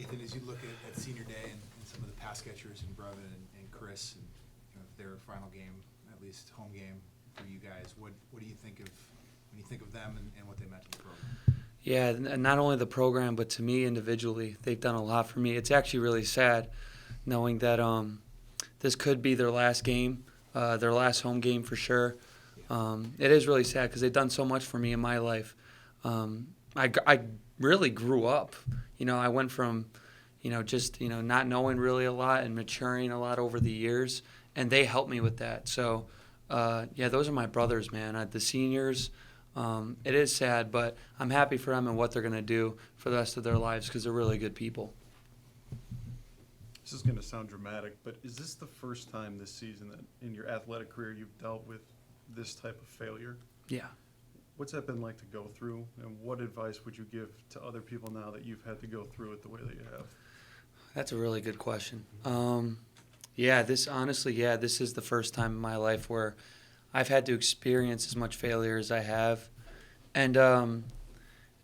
Ethan, as you look at senior day and some of the pass catchers and Brevin and Chris, and their final game, at least home game for you guys, what do you think of when you think of them and what they meant to the program? Yeah, and not only the program, but to me individually, they've done a lot for me. It's actually really sad knowing that this could be their last game, their last home game for sure. It is really sad because they've done so much for me in my life. I really grew up. I went from, just, not knowing really a lot and maturing a lot over the years, and they helped me with that. So, those are my brothers, man. The seniors, it is sad, but I'm happy for them and what they're going to do for the rest of their lives because they're really good people. This is going to sound dramatic, but is this the first time this season that in your athletic career you've dealt with this type of failure? Yeah. What's that been like to go through, and what advice would you give to other people now that you've had to go through it the way that you have? That's a really good question. This is the first time in my life where I've had to experience as much failure as I have. And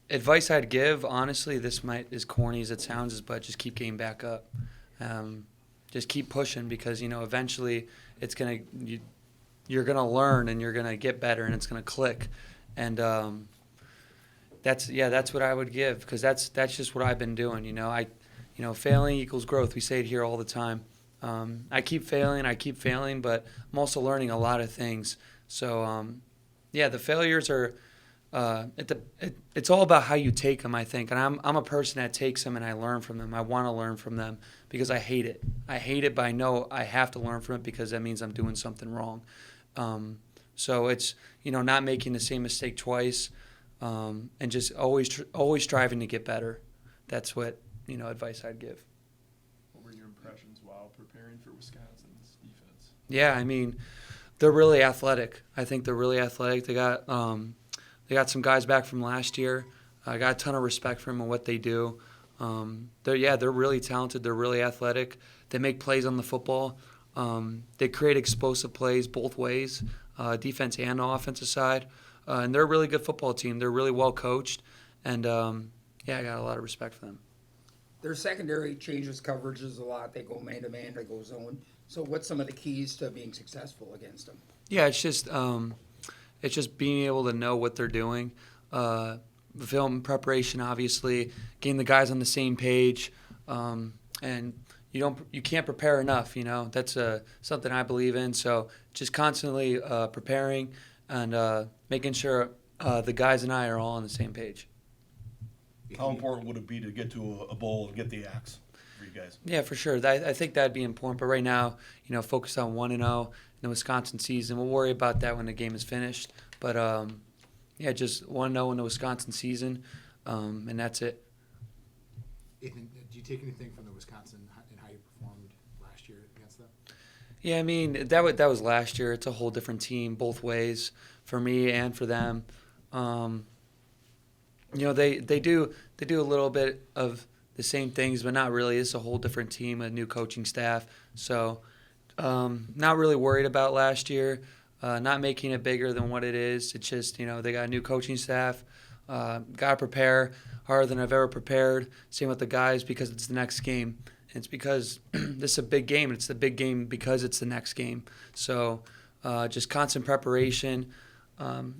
advice I'd give, honestly, this might, as corny as it sounds, but just keep getting back up. Just keep pushing because, eventually you're going to learn and you're going to get better and it's going to click. And that's what I would give because that's just what I've been doing. Failing equals growth. We say it here all the time. I keep failing, but I'm also learning a lot of things. So, the failures are. It's all about how you take them, I think. And I'm a person that takes them and I learn from them. I want to learn from them because I hate it. I hate it, but I know I have to learn from it because that means I'm doing something wrong. So it's not making the same mistake twice, and just always striving to get better. That's what advice I'd give. What were your impressions while preparing for Wisconsin's defense? Yeah, I mean, they're really athletic. I think they're really athletic. They got some guys back from last year. I got a ton of respect for them and what they do. They're really talented. They're really athletic. They make plays on the football. They create explosive plays both ways, defense and the offensive side. And they're a really good football team. They're really well coached. And, I got a lot of respect for them. Their secondary changes coverages a lot. They go man-to-man, they go zone. So what's some of the keys to being successful against them? Yeah, it's just being able to know what they're doing. Film preparation, obviously, getting the guys on the same page, and you can't prepare enough. That's something I believe in. So just constantly preparing and making sure the guys and I are all on the same page. How important would it be to get to a bowl and get the axe for you guys? Yeah, for sure. I think that'd be important. But right now, focus on 1-0 in the Wisconsin season. We'll worry about that when the game is finished. But just 1-0 in the Wisconsin season, and that's it. Ethan, do you take anything from the Wisconsin and how you performed last year against them? Yeah, I mean that was last year. It's a whole different team both ways for me and for them. They do a little bit of the same things, but not really. It's a whole different team, a new coaching staff. So, not really worried about last year. Not making it bigger than what it is. It's just they got a new coaching staff. Got to prepare harder than I've ever prepared. Same with the guys because it's the next game. And it's because this is a big game. It's the big game because it's the next game. So, just constant preparation.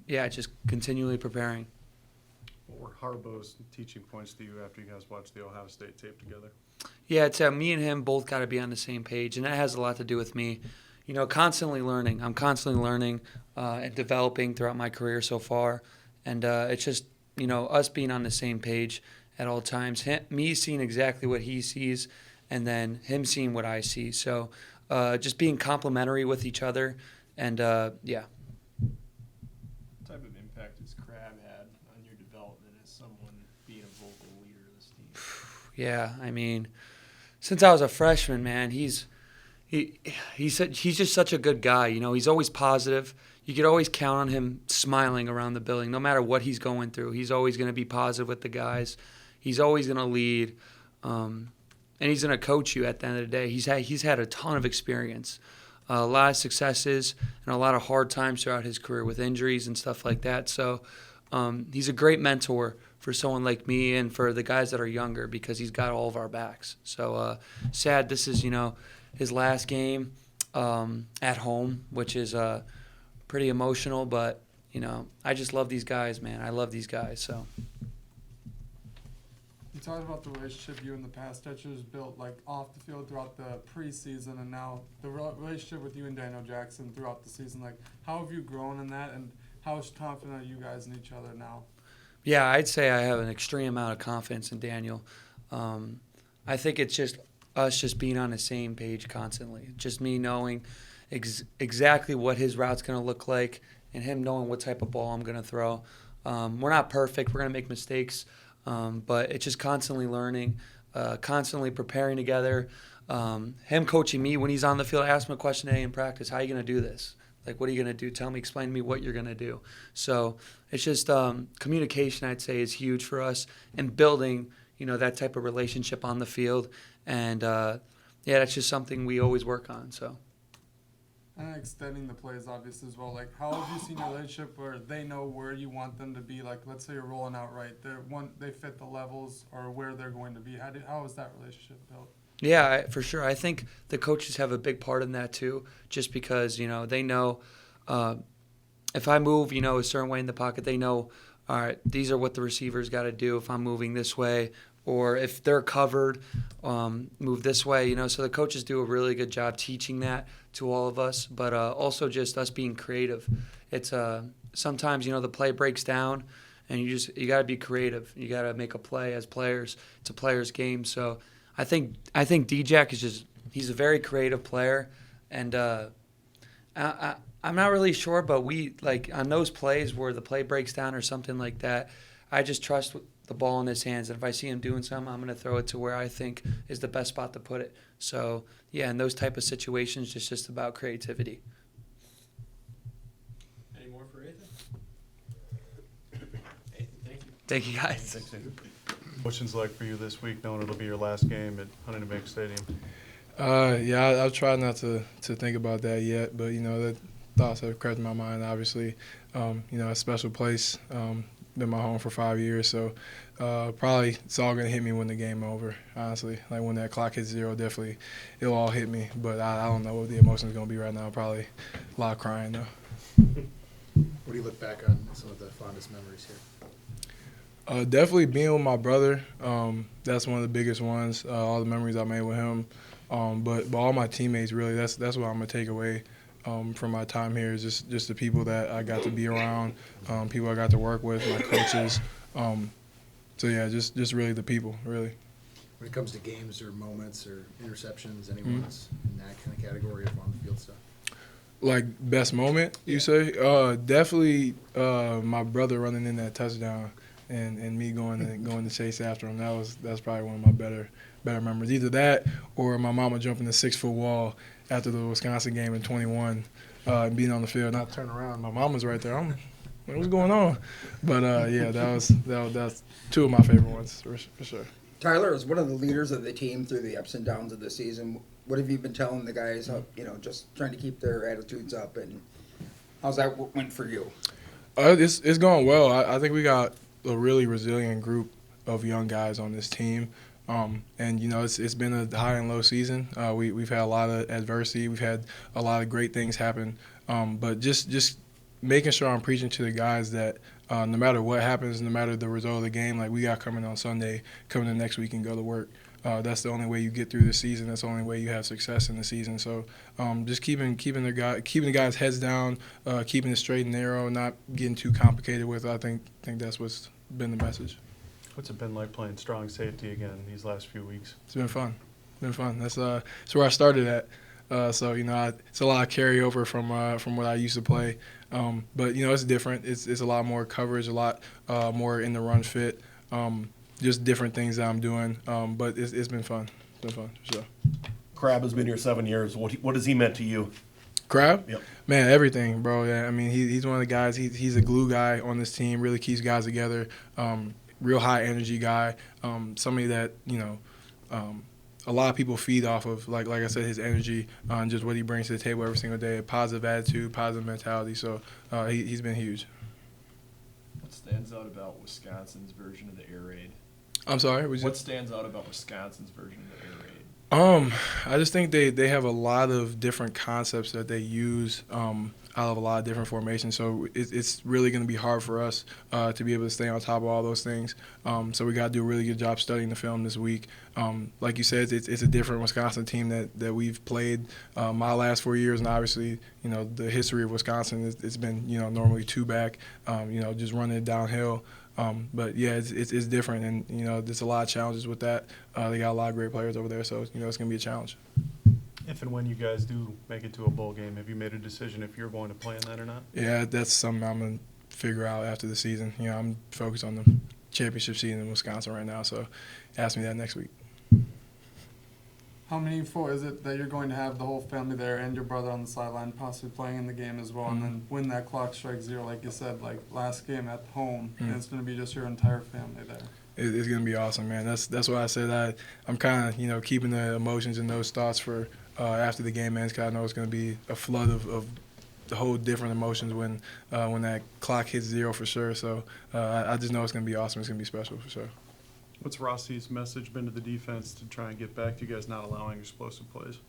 Just continually preparing. What were Harbaugh's teaching points to you after you guys watched the Ohio State tape together? Yeah, it's me and him both got to be on the same page, and that has a lot to do with me. Constantly learning. I'm constantly learning and developing throughout my career so far, and it's just us being on the same page at all times. Me seeing exactly what he sees, and then him seeing what I see. So just being complementary with each other, and What type of impact has Crab had on your development as someone being a vocal leader of this team? Yeah, I mean, since I was a freshman, man, he's just such a good guy. He's always positive. You could always count on him smiling around the building, no matter what he's going through. He's always going to be positive with the guys. He's always going to lead, and he's going to coach you at the end of the day. He's had a ton of experience, a lot of successes, and a lot of hard times throughout his career with injuries and stuff like that. So he's a great mentor for someone like me and for the guys that are younger because he's got all of our backs. So sad this is, his last game at home, which is pretty emotional, but, I just love these guys, man. I love these guys, so. You talked about the relationship you and the pass catchers built like off the field throughout the preseason, and now the relationship with you and Daniel Jackson throughout the season. Like, how have you grown in that, and how confident are you guys in each other now? Yeah, I'd say I have an extreme amount of confidence in Daniel. I think it's just us just being on the same page constantly. Just me knowing exactly what his route's going to look like and him knowing what type of ball I'm going to throw. We're not perfect. We're going to make mistakes. But it's just constantly learning, constantly preparing together. Him coaching me when he's on the field. I ask him a question today in practice, how are you going to do this? Like, what are you going to do? Tell me, explain to me what you're going to do. So it's just communication, I'd say, is huge for us, and building, that type of relationship on the field. And, that's just something we always work on. So. And extending the plays, obviously, as well. Like, how have you seen your relationship where they know where you want them to be? Like, let's say you're rolling out right. They fit the levels or where they're going to be. How is that relationship built? Yeah, for sure. I think the coaches have a big part in that too, just because, they know if I move, a certain way in the pocket, they know, all right, these are what the receivers got to do if I'm moving this way, or if they're covered, move this way, So the coaches do a really good job teaching that to all of us, but also just us being creative. It's sometimes, the play breaks down, and you got to be creative. You got to make a play as players. It's a player's game, so I think D-Jack he's a very creative player, and I'm not really sure, but we, like, on those plays where the play breaks down or something like that, I just trust the ball in his hands, and if I see him doing something, I'm going to throw it to where I think is the best spot to put it. So, yeah, in those type of situations, it's just about creativity. Any more for Athan? Athan, thank you. Thank you, guys. What's it like for you this week, knowing it'll be your last game at Huntington Bank Stadium? I'll try not to think about that yet, but the thoughts have crept in my mind. Obviously, a special place. Been my home for 5 years, so probably it's all gonna hit me when the game over. Honestly, like when that clock hits zero, definitely it'll all hit me. But I don't know what the emotion's gonna be right now. Probably a lot of crying though. What do you look back on some of the fondest memories here? Definitely being with my brother. That's one of the biggest ones. All the memories I made with him. But all my teammates, really, that's what I'm gonna take away from my time here. Is just the people that I got to be around, people I got to work with, my coaches. So yeah, just really the people, really. When it comes to games or moments or interceptions, anyone's in that kind of category of on the field stuff? Like best moment, you say? Definitely my brother running in that touchdown. And me going to chase after him, that's probably one of my better memories. Either that or my mama jumping the 6-foot wall after the Wisconsin game in 21, and being on the field, not turn around. My mama's right there. I'm like, what's going on? But that's two of my favorite ones for sure. Tyler is one of the leaders of the team through the ups and downs of the season. What have you been telling the guys? Just trying to keep their attitudes up, and how's that went for you? It's going well. I think we got a really resilient group of young guys on this team. And it's been a high and low season. We've had a lot of adversity. We've had a lot of great things happen. But just making sure I'm preaching to the guys that no matter what happens, no matter the result of the game, like we got coming on Sunday, coming the next week and go to work. That's the only way you get through the season. That's the only way you have success in the season. So just keeping the guys' heads down, keeping it straight and narrow, not getting too complicated with it. I think that's what's been the message. What's it been like playing strong safety again these last few weeks? It's been fun. That's where I started at. It's a lot of carryover from what I used to play. But it's different. It's a lot more coverage, a lot more in the run fit. Just different things that I'm doing. But it's been fun. It's been fun, for sure. Crab has been here 7 years. What has he meant to you? Crab? Yep. Man, everything, bro. Yeah, I mean, he's one of the guys. He's a glue guy on this team. Really keeps guys together. Real high energy guy. Somebody that a lot of people feed off of. Like I said, his energy and just what he brings to the table every single day. Positive attitude, positive mentality. So he's been huge. stands out about Wisconsin's version of the air raid? I'm sorry. What stands out about Wisconsin's version of the air raid? I just think they have a lot of different concepts that they use out of a lot of different formations. So it's really going to be hard for us to be able to stay on top of all those things. So we got to do a really good job studying the film this week. Like you said, it's a different Wisconsin team that we've played my last 4 years, and obviously, the history of Wisconsin, it's been, normally two back, just running it downhill. But yeah, it's different, and there's a lot of challenges with that. They got a lot of great players over there, so it's gonna be a challenge. If and when you guys do make it to a bowl game, have you made a decision if you're going to play in that or not? Yeah, that's something I'm gonna figure out after the season. I'm focused on the championship season in Wisconsin right now, so ask me that next week. How meaningful is it that you're going to have the whole family there and your brother on the sideline possibly playing in the game as well, and then when that clock strikes zero, like you said, like last game at home, and it's going to be just your entire family there? It's gonna be awesome, man. That's why I said I'm kind of keeping the emotions and those thoughts for after the game ends, because I know it's gonna be a flood of the whole different emotions when that clock hits zero for sure. So I just know it's gonna be awesome. It's gonna be special for sure. What's Rossi's message been to the defense to try and get back to you guys not allowing explosive plays?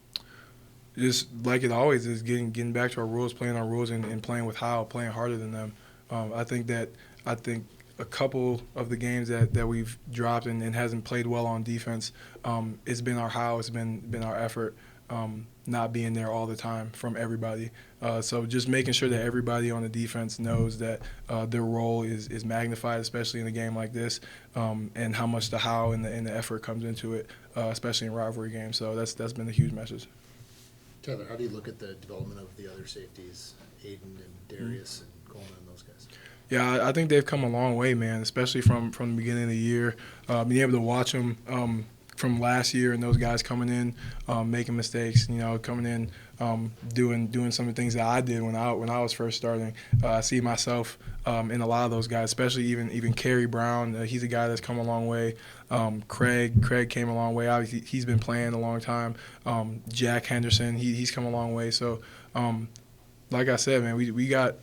Just like it always is, getting back to our rules, playing our rules, and playing with playing harder than them. I think a couple of the games that we've dropped and hasn't played well on defense, it's been our it's been our effort, not being there all the time from everybody. So just making sure that everybody on the defense knows that their role is magnified, especially in a game like this, and how much the how and the effort comes into it, especially in rivalry games. So that's been a huge message. Tyler, how do you look at the development of the other safeties, Aiden and Darius and Coleman and those guys? Yeah, I think they've come a long way, man, especially from the beginning of the year. Being able to watch them from last year and those guys coming in, making mistakes, coming in, doing some of the things that I did when I was first starting. I see myself in a lot of those guys, especially even Kerry Brown. He's a guy that's come a long way. Craig came a long way. Obviously, he's been playing a long time. Jack Henderson, he's come a long way. So, like I said, man, we got.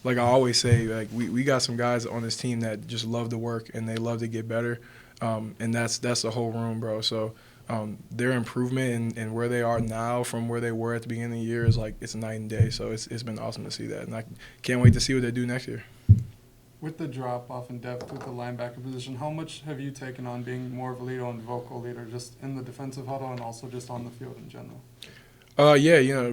Like I always say, like we got some guys on this team that just love to work and they love to get better, and that's the whole room, bro. So their improvement and where they are now from where they were at the beginning of the year is like it's night and day. So it's been awesome to see that, and I can't wait to see what they do next year. With the drop off in depth with the linebacker position, how much have you taken on being more of a leader and vocal leader, just in the defensive huddle and also just on the field in general? Yeah,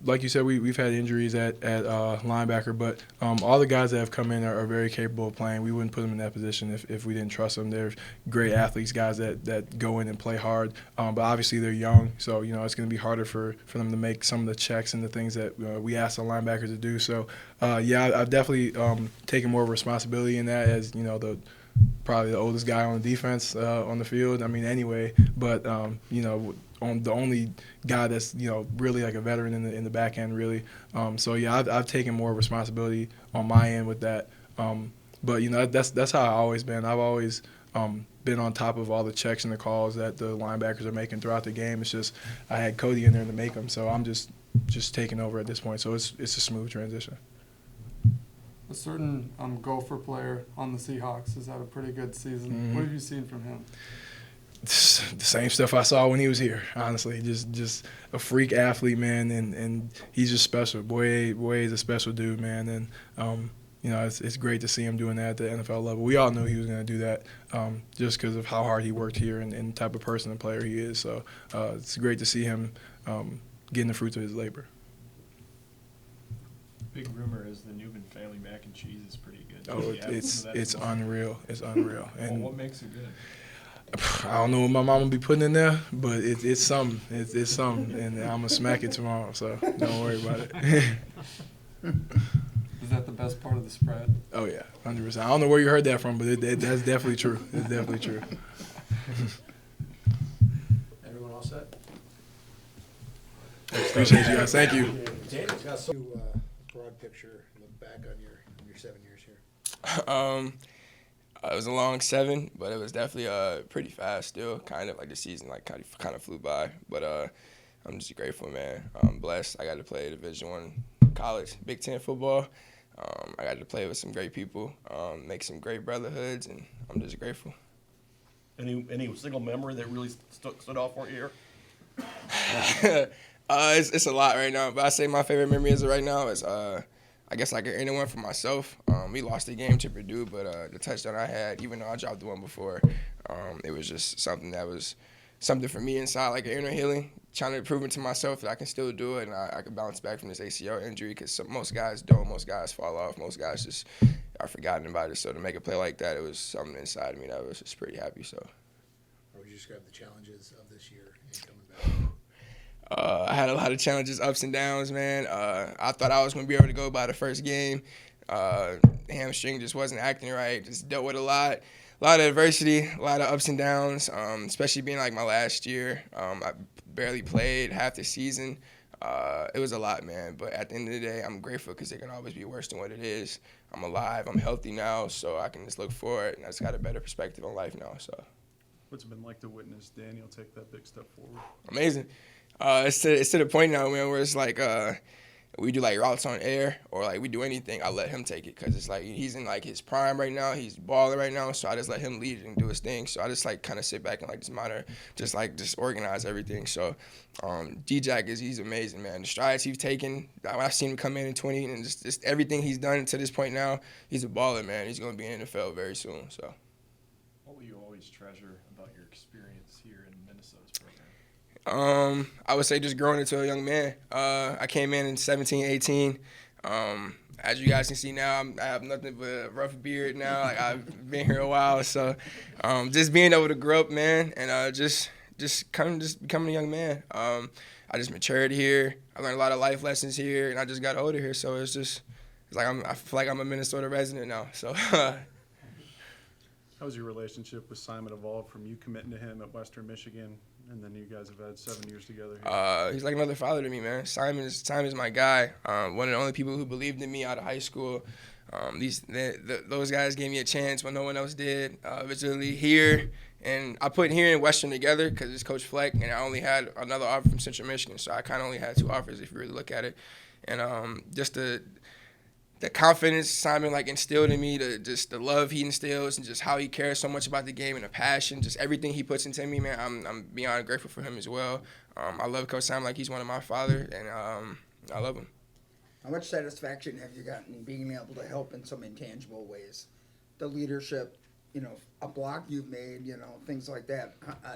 like you said, we've had injuries at linebacker, but all the guys that have come in are very capable of playing. We wouldn't put them in that position if we didn't trust them. They're great athletes, guys that go in and play hard, but obviously they're young, so it's going to be harder for them to make some of the checks and the things that we ask the linebackers to do. So yeah, I've definitely taken more responsibility in that as probably the oldest guy on the defense on the field. I mean, anyway, but on the only guy that's really like a veteran in the back end, really. So yeah, I've taken more responsibility on my end with that. But that's how I've always been. I've always been on top of all the checks and the calls that the linebackers are making throughout the game. It's just I had Cody in there to make them, so I'm just taking over at this point. So it's a smooth transition. A certain Gopher player on the Seahawks has had a pretty good season. Mm-hmm. What have you seen from him? The same stuff I saw when he was here, honestly. Just a freak athlete, man, and he's just special. Boy is a special dude, man, and it's great to see him doing that at the NFL level. We all knew he was going to do that just because of how hard he worked here and the type of person and player he is. So it's great to see him getting the fruits of his labor. Big rumor is the Nubin family mac and cheese is pretty good. Oh, it's unreal. It's unreal. And what makes it good? I don't know what my mom will be putting in there, but it's something. It's something, and I'm gonna smack it tomorrow. So don't worry about it. Is that the best part of the spread? Oh yeah, 100%. I don't know where you heard that from, but that's definitely true. It's definitely true. Everyone all set? Appreciate you guys. Thank you. Broad picture, look back on your 7 years here. It was a long 7, but it was definitely pretty fast still. Kind of like the season kind of flew by. But I'm just grateful, man. I'm blessed. I got to play Division I college, Big Ten football. I got to play with some great people, make some great brotherhoods, and I'm just grateful. Any single memory that really stood out for you here? It's a lot right now, but I say my favorite memory as of right now is I guess like anyone for myself. We lost the game to Purdue, but the touchdown I had, even though I dropped the one before, it was just something that was something for me inside, like an inner healing, trying to prove it to myself that I can still do it and I can bounce back from this ACL injury, because most guys don't. Most guys fall off. Most guys just are forgotten about it. So to make a play like that, it was something inside of me that was just pretty happy. So. How would you describe the challenges of this year and coming back? I had a lot of challenges, ups and downs, man. I thought I was going to be able to go by the first game. Hamstring just wasn't acting right. Just dealt with a lot of adversity, a lot of ups and downs, especially being like my last year. I barely played half the season. It was a lot, man. But at the end of the day, I'm grateful because it can always be worse than what it is. I'm alive. I'm healthy now, so I can just look forward, and I just got a better perspective on life now. So. What's it been like to witness Daniel take that big step forward? Amazing. It's to the point now, man, where it's like we do like routes on air or like we do anything, I let him take it because it's like he's in like his prime right now. He's balling right now, so I just let him lead it and do his thing. So I just like kind of sit back and like just monitor, just organize everything. So D-Jack he's amazing, man. The strides he's taken, I've seen him come in 20 and just everything he's done to this point now, he's a baller, man. He's going to be in the NFL very soon. So. What will you always treasure about your experience here in Minnesota's program? I would say just growing into a young man. I came in 17, 18. As you guys can see now, I have nothing but a rough beard now. Like I've been here a while, so just being able to grow up, man, and just becoming a young man. I just matured here. I learned a lot of life lessons here, and I just got older here. So it's like I feel like I'm a Minnesota resident now. So. How's your relationship with Simon evolved from you committing to him at Western Michigan, and then you guys have had 7 years together here? He's like another father to me, man. Simon is my guy. One of the only people who believed in me out of high school. Those guys gave me a chance when no one else did. Originally here, and I put here and Western together because it's Coach Fleck, and I only had another offer from Central Michigan, so I kind of only had 2 offers if you really look at it. And just the confidence Simon like instilled in me, the love he instills, and just how he cares so much about the game and the passion, just everything he puts into me, man. I'm beyond grateful for him as well. I love Coach Simon like he's one of my father, and I love him. How much satisfaction have you gotten being able to help in some intangible ways? The leadership, a block you've made, things like that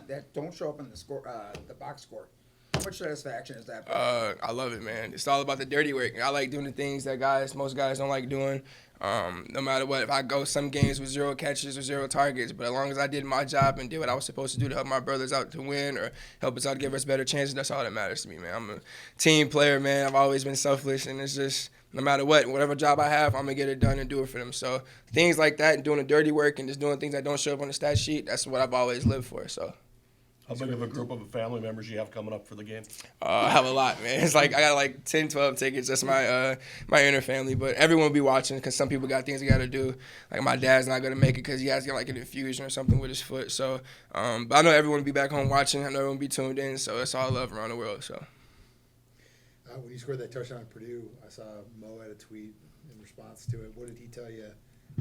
that don't show up in the score, the box score. How much satisfaction is that? I love it, man. It's all about the dirty work. I like doing the things that most guys don't like doing. No matter what, if I go some games with 0 catches or 0 targets, but as long as I did my job and did what I was supposed to do to help my brothers out to win or help us out to give us better chances, that's all that matters to me, man. I'm a team player, man. I've always been selfless, and it's just no matter whatever job I have, I'm going to get it done and do it for them. So things like that and doing the dirty work and just doing things that don't show up on the stat sheet, that's what I've always lived for, so. How big of a group of family members you have coming up for the game? I have a lot, man. It's like I got like 10, 12 tickets. That's my inner family. But everyone will be watching because some people got things they got to do. Like my dad's not going to make it because he has to get like an infusion or something with his foot. So, but I know everyone will be back home watching. I know everyone will be tuned in. So it's all love around the world. So. When you scored that touchdown at Purdue, I saw Mo had a tweet in response to it. What did he tell you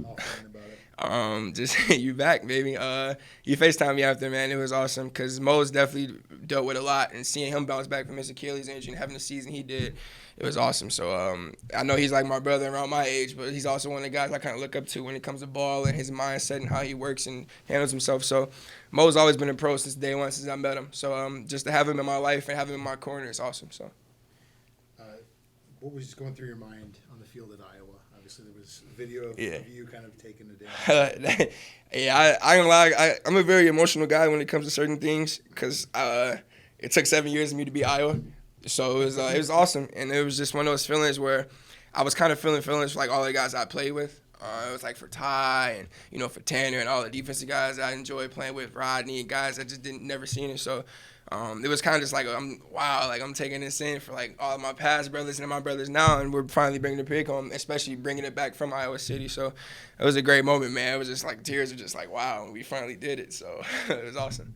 offline about it? Just you back, baby. You FaceTime me after, man. It was awesome because Mo's definitely dealt with a lot, and seeing him bounce back from his Achilles injury and having the season he did, it was awesome. So I know he's like my brother around my age, but he's also one of the guys I kind of look up to when it comes to ball and his mindset and how he works and handles himself. So Mo's always been a pro since day one, since I met him. So just to have him in my life and have him in my corner is awesome. So. What was going through your mind on the field at Iowa? Obviously, there was video of you kind of taking it down. Yeah, I ain't lie. I'm a very emotional guy when it comes to certain things because it took 7 years for me to be Iowa. So it was awesome. And it was just one of those feelings where I was kind of feeling feelings for like all the guys I played with. It was like for Ty and, for Tanner and all the defensive guys I enjoyed playing with, Rodney, and guys I just never seen it. So it was kind of just like, I'm taking this in for like all of my past brothers and my brothers now, and we're finally bringing the pig home, especially bringing it back from Iowa City. So it was a great moment, man. It was just like tears were just like, wow, we finally did it. So it was awesome.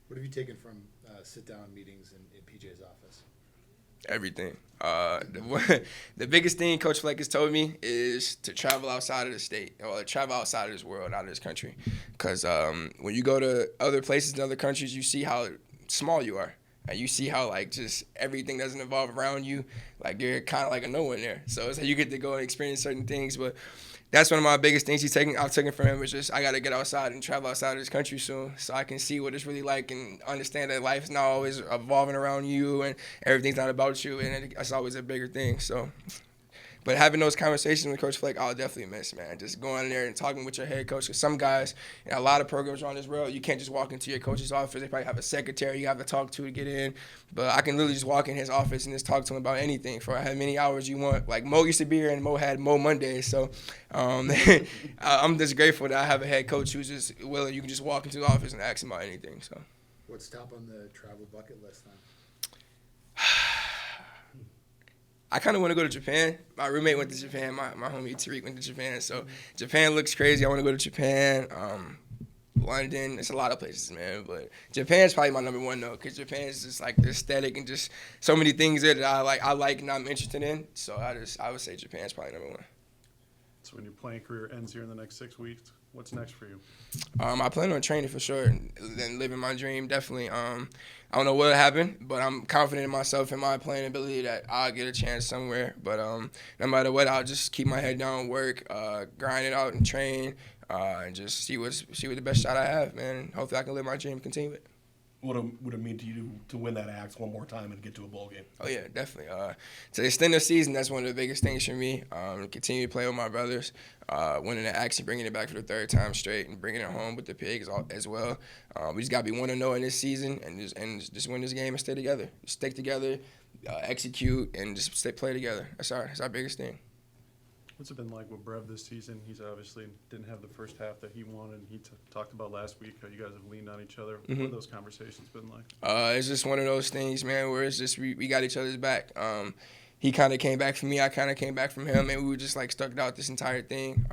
What have you taken from sit-down meetings in PJ's office? Everything. The biggest thing Coach Fleck has told me is to travel outside of the state or travel outside of this world, out of this country. Because when you go to other places in other countries, you see how small you are. And you see how, like, just everything doesn't evolve around you. Like, you're kind of like a no one there. So it's like you get to go and experience certain things. But that's one of my biggest things I've taken from him is just I got to get outside and travel outside of this country soon so I can see what it's really like and understand that life's not always evolving around you and everything's not about you. And it's always a bigger thing. So, but having those conversations with Coach Fleck, I'll definitely miss, man. Just going in there and talking with your head coach. Because some guys, a lot of programs around this world, you can't just walk into your coach's office. They probably have a secretary you have to talk to get in. But I can literally just walk in his office and just talk to him about anything for how many hours you want. Like, Mo used to be here, and Mo had Mo Mondays. So I'm just grateful that I have a head coach who's just willing. You can just walk into the office and ask him about anything. So. What's top on the travel bucket list then? I kind of want to go to Japan. My roommate went to Japan. My homie Tariq went to Japan. So Japan looks crazy. I want to go to Japan. London. It's a lot of places, man. But Japan's probably my number one, though, because Japan is just like the aesthetic and just so many things there that I like and I'm interested in. So I would say Japan's probably number one. So when your playing career ends here in the next 6 weeks, what's next for you? I plan on training for sure and living my dream, definitely. I don't know what'll happen, but I'm confident in myself and my playing ability that I'll get a chance somewhere. But no matter what, I'll just keep my head down, work, grind it out and train, and just see what the best shot I have, man. And hopefully I can live my dream and continue it. What would it mean to you to win that axe one more time and get to a bowl game? Oh, yeah, definitely. To extend the season, that's one of the biggest things for me. Continue to play with my brothers, winning the axe and bringing it back for the third time straight and bringing it home with the Pigs as well. We just got to be 1-0 in this season and just win this game and stay together. Stick together, execute, and just play together. That's our biggest thing. What's it been like with Brev this season? He's obviously didn't have the first half that he wanted. He talked about last week how you guys have leaned on each other. What have those conversations been like? It's just one of those things, man, where it's just we got each other's back. He kind of came back from me. I kind of came back from him, and we were just like stuck out this entire thing.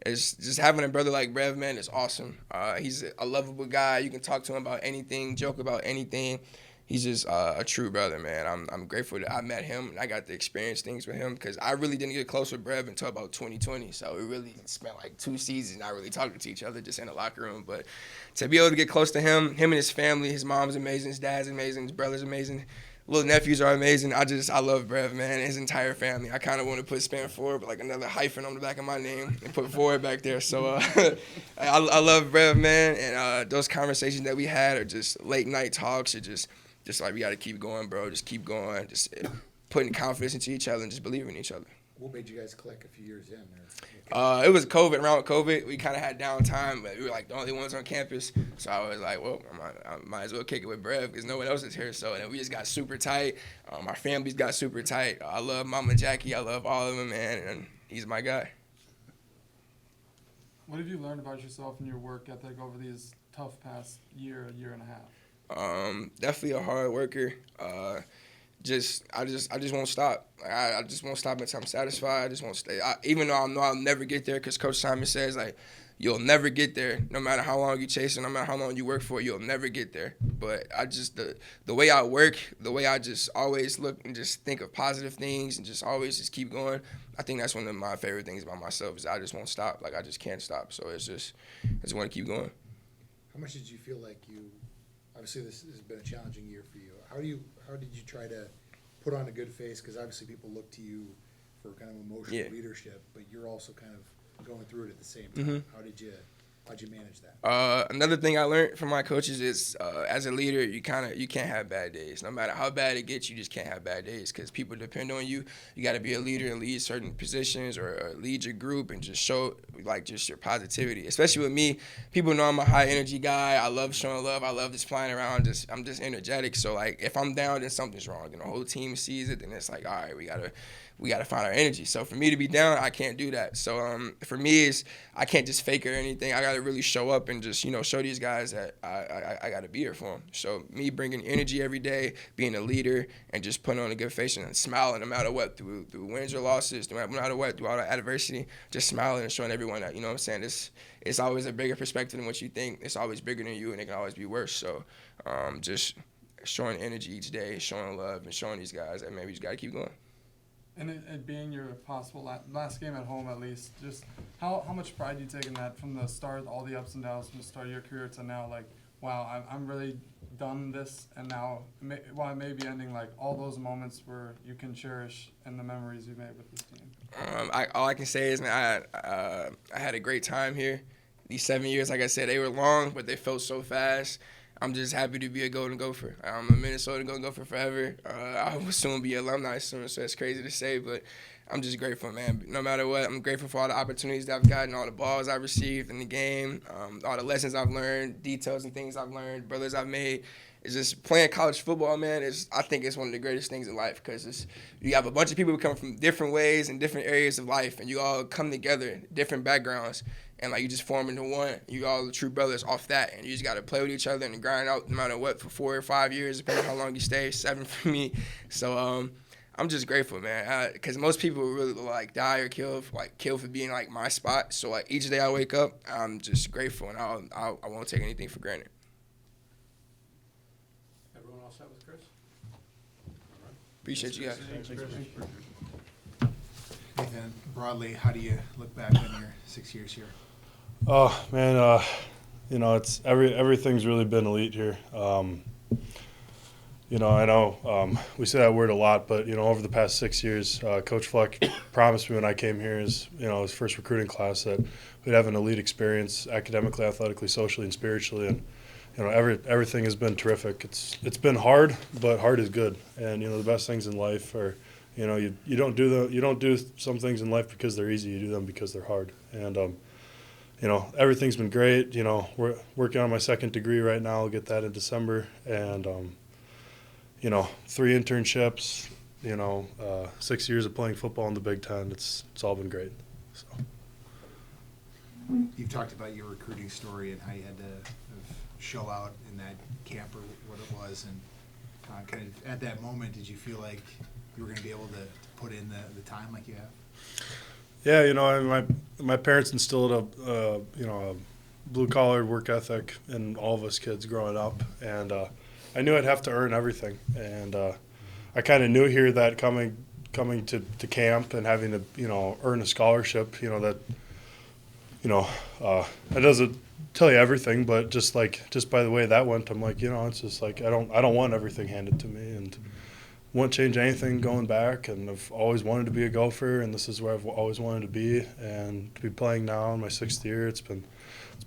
It's just having a brother like Brev, man, is awesome. He's a lovable guy. You can talk to him about anything, joke about anything. He's just a true brother, man. I'm grateful that I met him and I got to experience things with him because I really didn't get close with Brev until about 2020. So we really spent like 2 seasons not really talking to each other, just in the locker room. But to be able to get close to him and his family, his mom's amazing, his dad's amazing, his brother's amazing, little nephews are amazing. I love Brev, man, his entire family. I kind of want to put Span Forward, but like another hyphen on the back of my name and put Forward back there. So I love Brev, man, and those conversations that we had are just late night talks. Are just like, we got to keep going, bro. Just keep going. Just putting confidence into each other and just believing in each other. What made you guys click a few years in? It was COVID. Around COVID, we kind of had downtime, but we were like the only ones on campus. So I was like, well, I might as well kick it with Brev because no one else is here. So and we just got super tight. Our families got super tight. I love Mama Jackie. I love all of them, man, and he's my guy. What have you learned about yourself and your work ethic over these tough past year and a half? Definitely a hard worker. I just won't stop. I just won't stop until I'm satisfied. I just won't stay. Even though I know I'll never get there, because Coach Simon says, like, you'll never get there. No matter how long you chase it, no matter how long you work for it, you'll never get there. But I just, the way I work, the way I just always look and just think of positive things and just always just keep going, I think that's one of my favorite things about myself is I just won't stop. Like, I just can't stop. So it's just, I just want to keep going. How much did you feel like obviously this has been a challenging year for you. How did you try to put on a good face? Because obviously people look to you for kind of emotional leadership, but you're also kind of going through it at the same time. How'd you manage that? Another thing I learned from my coaches is as a leader, you can't have bad days. No matter how bad it gets, you just can't have bad days because people depend on you. You got to be a leader and lead certain positions or lead your group and just show like just your positivity. Especially with me, people know I'm a high energy guy. I love showing love. I love just flying around. I'm just energetic. So like if I'm down, then something's wrong. And the whole team sees it, then it's like, all right, we gotta find our energy. So for me to be down, I can't do that. So for me, I can't just fake it or anything. I gotta really show up and just show these guys that I gotta be here for them. So me bringing energy every day, being a leader, and just putting on a good face and smiling no matter what, through wins or losses, no matter what, through all the adversity, just smiling and showing everyone that what I'm saying. It's always a bigger perspective than what you think. It's always bigger than you, and it can always be worse. So just showing energy each day, showing love, and showing these guys that, man, we just got to keep going. And it being your possible last game at home, at least, just how much pride do you take in that from the start, all the ups and downs from the start of your career to now, like, wow, I'm really done this, and now, while it may be ending, like, all those moments where you can cherish and the memories you made with this team? All I can say is, man, I had a great time here. These 7 years, like I said, they were long, but they felt so fast. I'm just happy to be a Golden Gopher. I'm a Minnesota Golden Gopher forever. I will soon be an alumni soon, so it's crazy to say, but I'm just grateful, man. No matter what, I'm grateful for all the opportunities that I've gotten, all the balls I've received in the game, all the lessons I've learned, details and things I've learned, brothers I've made. It's just playing college football, man. I think it's one of the greatest things in life because you have a bunch of people who come from different ways and different areas of life, and you all come together, different backgrounds, and like you just form into one. You all the true brothers off that, and you just got to play with each other and grind out no matter what for 4 or 5 years, depending on how long you stay. 7 for me. So I'm just grateful, man, because most people really like die or kill for being like my spot. So like each day I wake up, I'm just grateful, and I won't take anything for granted. Everyone all set with Chris? Appreciate you guys. Nathan, broadly, how do you look back on your 6 years here? Oh man, it's everything's really been elite here. I know we say that word a lot, but over the past 6 years, Coach Fleck promised me when I came here, his first recruiting class, that we'd have an elite experience, academically, athletically, socially, and spiritually, and everything has been terrific. It's been hard, but hard is good, and the best things in life are. You don't do some things in life because they're easy. You do them because they're hard. And everything's been great. We're working on my second degree right now. I'll get that in December. And 3 internships. 6 years of playing football in the Big Ten. It's all been great. So. You've talked about your recruiting story and how you had to show out in that camp or what it was, and kind of at that moment, did you feel like you were going to be able to put in the time like you have? Yeah, my parents instilled a blue collar work ethic in all of us kids growing up, and I knew I'd have to earn everything, and I kind of knew here that coming to camp and having to earn a scholarship, that it doesn't tell you everything, but just by the way that went, I'm like, it's just like I don't want everything handed to me, and won't change anything going back, and I've always wanted to be a Gopher, and this is where I've always wanted to be, and to be playing now in my 6th year, it's been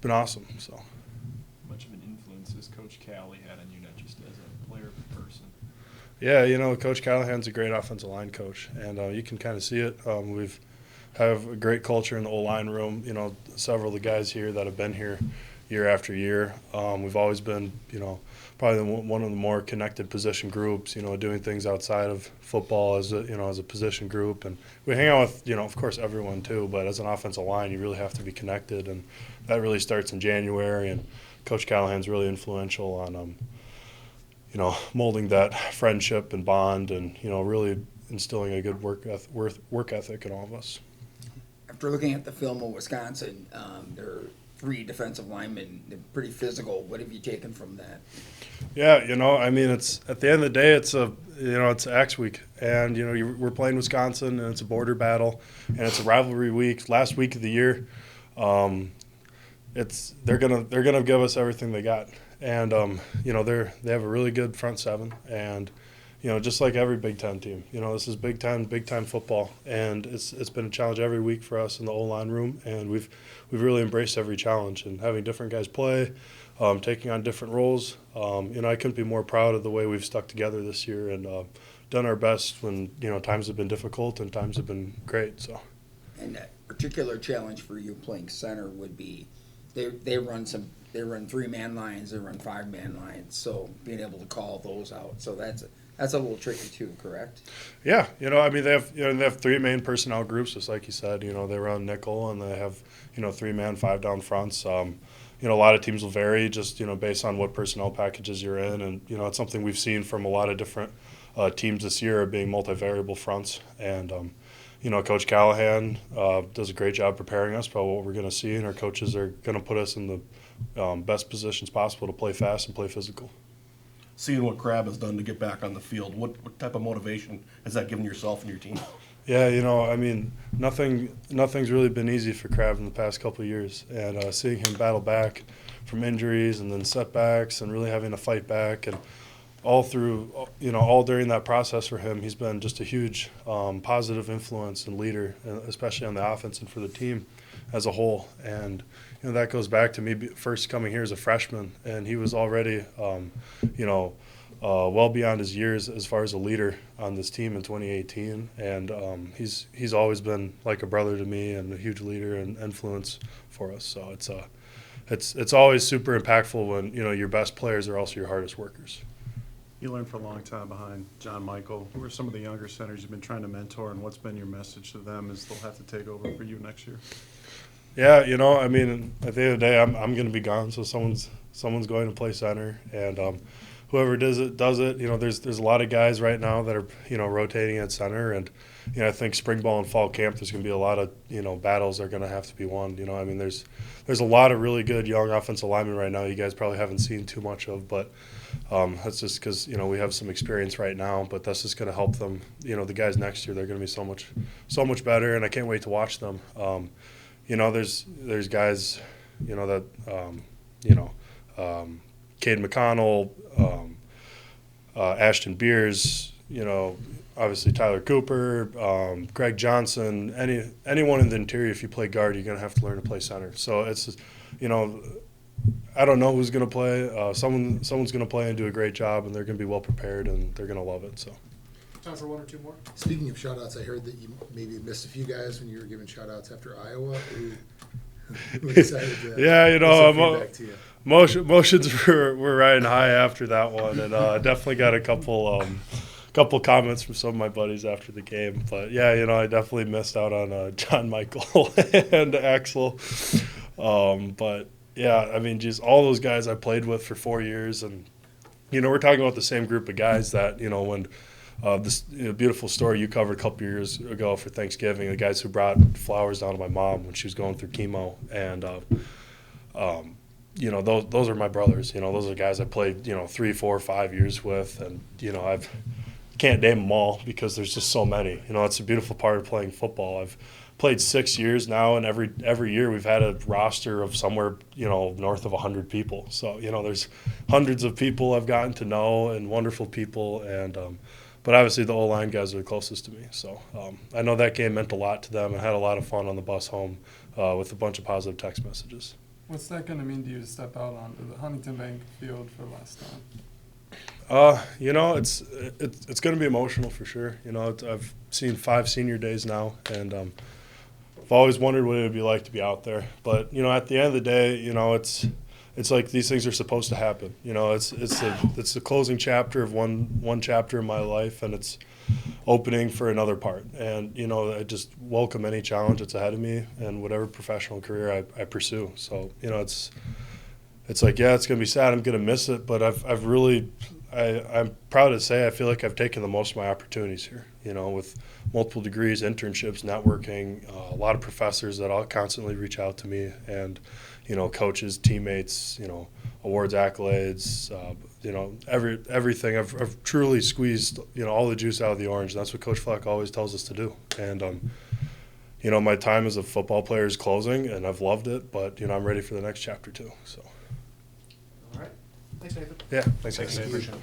awesome. So. How much of an influence has Coach Callie had on you, not just as a player but person? Yeah, Coach Callahan's a great offensive line coach, and you can kind of see it. We've have a great culture in the O-line room. Several of the guys here that have been here year after year. We've always been, probably one of the more connected position groups, doing things outside of football as a position group. And we hang out with, of course, everyone too, but as an offensive line, you really have to be connected. And that really starts in January. And Coach Callahan's really influential on, molding that friendship and bond and, really instilling a good work ethic in all of us. After looking at the film of Wisconsin, there are 3 defensive linemen. They're pretty physical. What have you taken from that? Yeah, it's at the end of the day, it's Axe week, and we're playing Wisconsin, and it's a border battle, and it's a rivalry week, last week of the year. They're gonna give us everything they got, and they have a really good front 7, and just like every Big Ten team, this is big time football, and it's been a challenge every week for us in the O-line room, and we've really embraced every challenge and having different guys play, taking on different roles. I couldn't be more proud of the way we've stuck together this year and done our best when times have been difficult and times have been great. So. And a particular challenge for you playing center would be they run 3-man lines, they run 5-man lines, so being able to call those out. So that's a little tricky too, correct? Yeah, they have 3 main personnel groups, just like you said. They run nickel and they have 3-man, 5 down fronts. A lot of teams will vary just based on what personnel packages you're in, and it's something we've seen from a lot of different teams this year, being multivariable fronts. And Coach Callahan does a great job preparing us about what we're going to see, and our coaches are going to put us in the best positions possible to play fast and play physical. seeing what Crab has done to get back on the field. What type of motivation has that given yourself and your team? Yeah, I mean, nothing's really been easy for Crab in the past couple of years, and seeing him battle back from injuries and then setbacks and really having to fight back, and all through, all during that process for him, he's been just a huge positive influence and leader, especially on the offense and for the team as a whole. And that goes back to me first coming here as a freshman, and he was already, well beyond his years as far as a leader on this team in 2018. And he's always been like a brother to me and a huge leader and influence for us. So it's always super impactful when your best players are also your hardest workers. You learned for a long time behind John Michael. Who are some of the younger centers you've been trying to mentor, and what's been your message to them as they'll have to take over for you next year? Yeah, I mean, at the end of the day, I'm going to be gone, so someone's going to play center, and whoever does it. There's a lot of guys right now that are rotating at center, and I think spring ball and fall camp there's going to be a lot of battles that are going to have to be won. I mean, there's a lot of really good young offensive linemen right now. You guys probably haven't seen too much of, but that's just because we have some experience right now. But that's just going to help them. The guys next year, they're going to be so much better, and I can't wait to watch them. There's guys that Cade McConnell, Ashton Beers, obviously Tyler Cooper, Greg Johnson, anyone in the interior. If you play guard, you're going to have to learn to play center. So it's I don't know who's going to play. Someone's going to play and do a great job, and they're going to be well prepared, and they're going to love it. So. Time for one or two more. Speaking of shout-outs, I heard that you maybe missed a few guys when you were giving shout-outs after Iowa. Who decided to yeah, give some feedback to you? Emotions were riding high after that one, and definitely got a couple comments from some of my buddies after the game. But yeah, I definitely missed out on John Michael and Axel. But yeah, I mean, just all those guys I played with for 4 years, and we're talking about the same group of guys that when this beautiful story you covered a couple years ago for Thanksgiving, the guys who brought flowers down to my mom when she was going through chemo, and those are my brothers. Those are guys I played 3, 4, 5 years with, and I've can't name them all because there's just so many. It's a beautiful part of playing football. I've played 6 years now, and every year we've had a roster of somewhere north of 100 people. So there's hundreds of people I've gotten to know, and wonderful people, and but obviously the O-line guys are the closest to me. So I know that game meant a lot to them. I had a lot of fun on the bus home with a bunch of positive text messages. What's that going to mean to you to step out onto the Huntington Bank field for the last time? It's going to be emotional for sure. I've seen 5 senior days now, and I've always wondered what it would be like to be out there. But at the end of the day, it's like these things are supposed to happen. It's the closing chapter of one chapter in my life, and it's opening for another part. And I just welcome any challenge that's ahead of me and whatever professional career I pursue. So it's like, yeah, it's gonna be sad. I'm gonna miss it, but I'm proud to say I feel like I've taken the most of my opportunities here. With multiple degrees, internships, networking, a lot of professors that all constantly reach out to me, and coaches, teammates, awards, accolades, everything. I've truly squeezed all the juice out of the orange. And that's what Coach Fleck always tells us to do. And my time as a football player is closing, and I've loved it. But I'm ready for the next chapter too. So. All right. Thanks, Nathan. Yeah. Thanks, Thank Nathan. you.